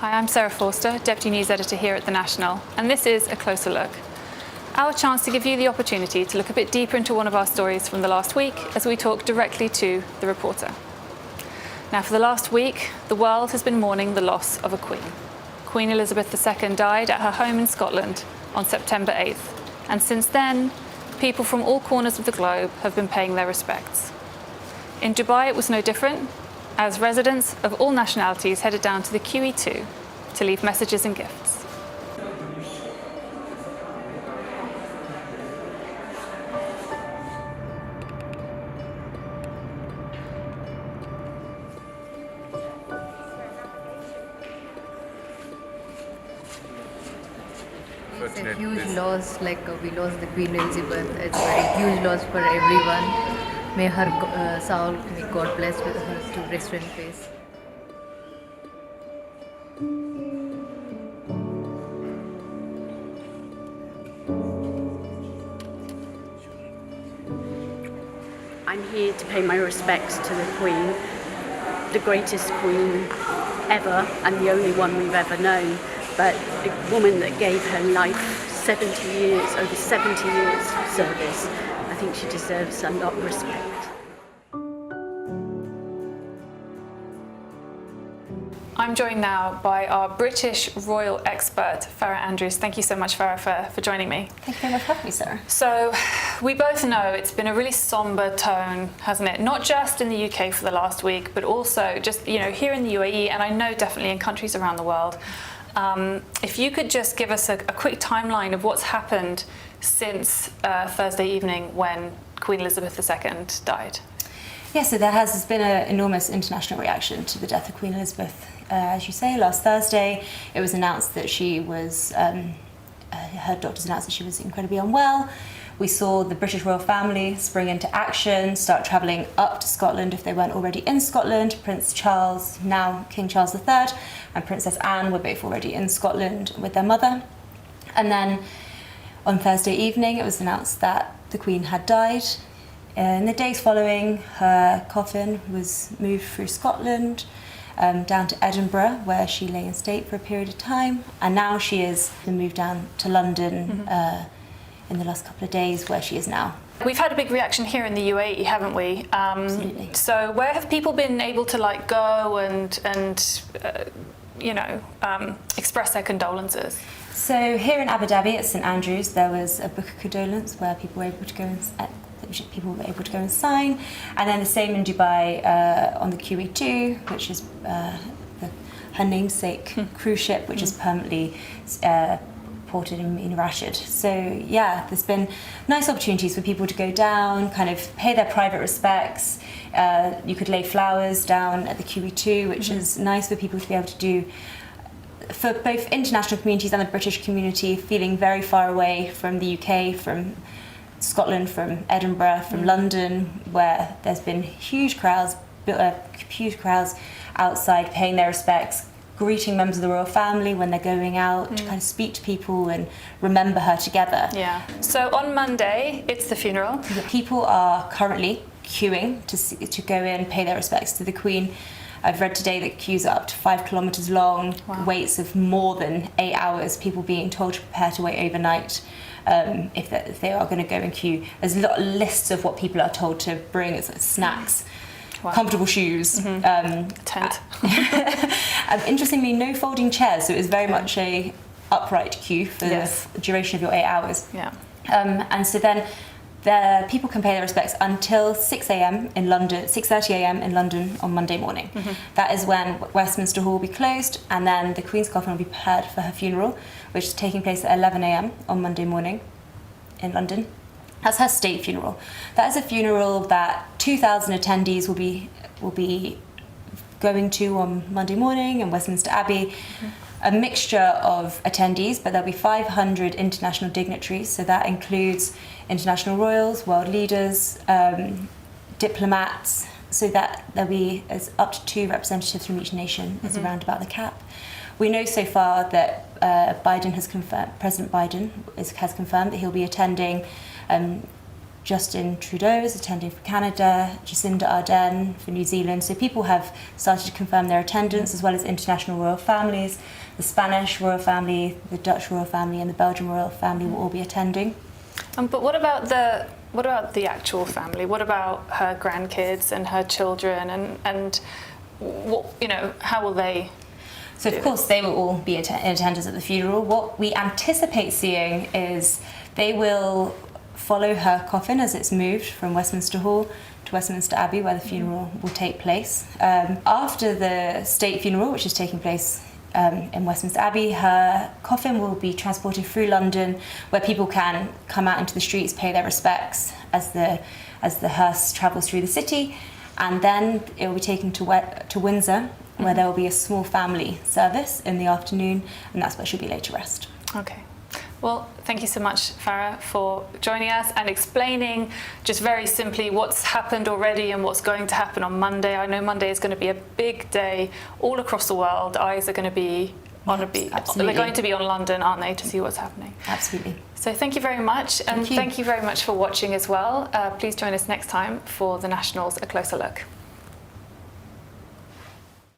Hi, I'm Sarah Forster, Deputy News Editor here at The National, and this is A Closer Look. Our chance to give you the opportunity to look a bit deeper into one of our stories from the last week as we talk directly to the reporter. Now, for the last week, the world has been mourning the loss of a queen. Queen Elizabeth II died at her home in Scotland on September 8th, and since then, people from all corners of the globe have been paying their respects. In Dubai, it was no different, as residents of all nationalities headed down to the QE2 to leave messages and gifts. It's a huge loss, we lost the Queen Elizabeth. It's a very huge loss for everyone. May her soul, may God bless with her to rest in peace. I'm here to pay my respects to the Queen, the greatest Queen ever and the only one we've ever known. But the woman that gave her life 70 years, over 70 years of service, I think she deserves a lot of respect. I'm joined now by our British royal expert, Farah Andrews. Thank you so much, Farah, for joining me. Thank you very much for having me, Sarah. So, we both know it's been a really somber tone, hasn't it? Not just in the UK for the last week, but also just, here in the UAE, and I know definitely in countries around the world. If you could just give us a quick timeline of what's happened since Thursday evening when Queen Elizabeth II died. Yeah, so there has been an enormous international reaction to the death of Queen Elizabeth. As you say, last Thursday it was announced that she was, her doctors announced that she was incredibly unwell. We saw the British royal family spring into action, start travelling up to Scotland if they weren't already in Scotland. Prince Charles, now King Charles III, and Princess Anne were both already in Scotland with their mother. And then on Thursday evening, it was announced that the Queen had died. In the days following, her coffin was moved through Scotland, down to Edinburgh, where she lay in state for a period of time. And now she has been moved down to London, in the last couple of days, where she is now. We've had a big reaction here in the UAE, haven't we? Absolutely. So where have people been able to go and express their condolences? So here in Abu Dhabi at St Andrews, there was a book of condolence where people were able to go and sign, and then the same in Dubai on the QE2, which is her namesake cruise ship, which is permanently ported in Rashid. So yeah, there's been nice opportunities for people to go down, kind of pay their private respects. You could lay flowers down at the QE2, which is nice for people to be able to do, for both international communities and the British community, feeling very far away from the UK, from Scotland, from Edinburgh, from London, where there's been huge crowds outside paying their respects, greeting members of the royal family when they're going out, to kind of speak to people and remember her together. Yeah. So on Monday, it's the funeral. People are currently queuing to go in, pay their respects to the Queen. I've read today that queues are up to 5 kilometres long, waits of more than 8 hours, people being told to prepare to wait overnight. If they are going to go and queue. There's a lot of lists of what people are told to bring. It's like snacks, comfortable shoes, tent. Interestingly, no folding chairs, so it is very much a upright queue for the duration of your 8 hours. Yeah. And so then the people can pay their respects until 6 a.m. in London, 6:30 a.m. in London on Monday morning. That is when Westminster Hall will be closed, and then the Queen's coffin will be prepared for her funeral, which is taking place at 11 a.m. on Monday morning in London. That's her state funeral. That is a funeral that 2,000 attendees will be going to on Monday morning in Westminster Abbey. A mixture of attendees, but there'll be 500 international dignitaries, so that includes international royals, world leaders, diplomats, so that there'll be up to 2 representatives from each nation is around about the cap. We know so far that President Biden has confirmed that he'll be attending Justin Trudeau is attending for Canada, Jacinda Ardern for New Zealand. So people have started to confirm their attendance, as well as international royal families. The Spanish royal family, the Dutch royal family, and the Belgian royal family will all be attending. But what about the actual family? What about her grandkids and her children, and what, how will they? So of course they will all be in attendance at the funeral. What we anticipate seeing is they will follow her coffin as it's moved from Westminster Hall to Westminster Abbey, where the funeral will take place. After the state funeral, which is taking place in Westminster Abbey, her coffin will be transported through London, where people can come out into the streets, pay their respects as the hearse travels through the city, and then it will be taken to Windsor, where there will be a small family service in the afternoon, and that's where she'll be laid to rest. Okay. Well, thank you so much, Farah, for joining us and explaining just very simply what's happened already and what's going to happen on Monday. I know Monday is going to be a big day all across the world. Eyes are going to be they're going to be on London, aren't they, to see what's happening? Absolutely. So thank you very much, and thank you very much for watching as well. Please join us next time for the Nationals, A Closer Look.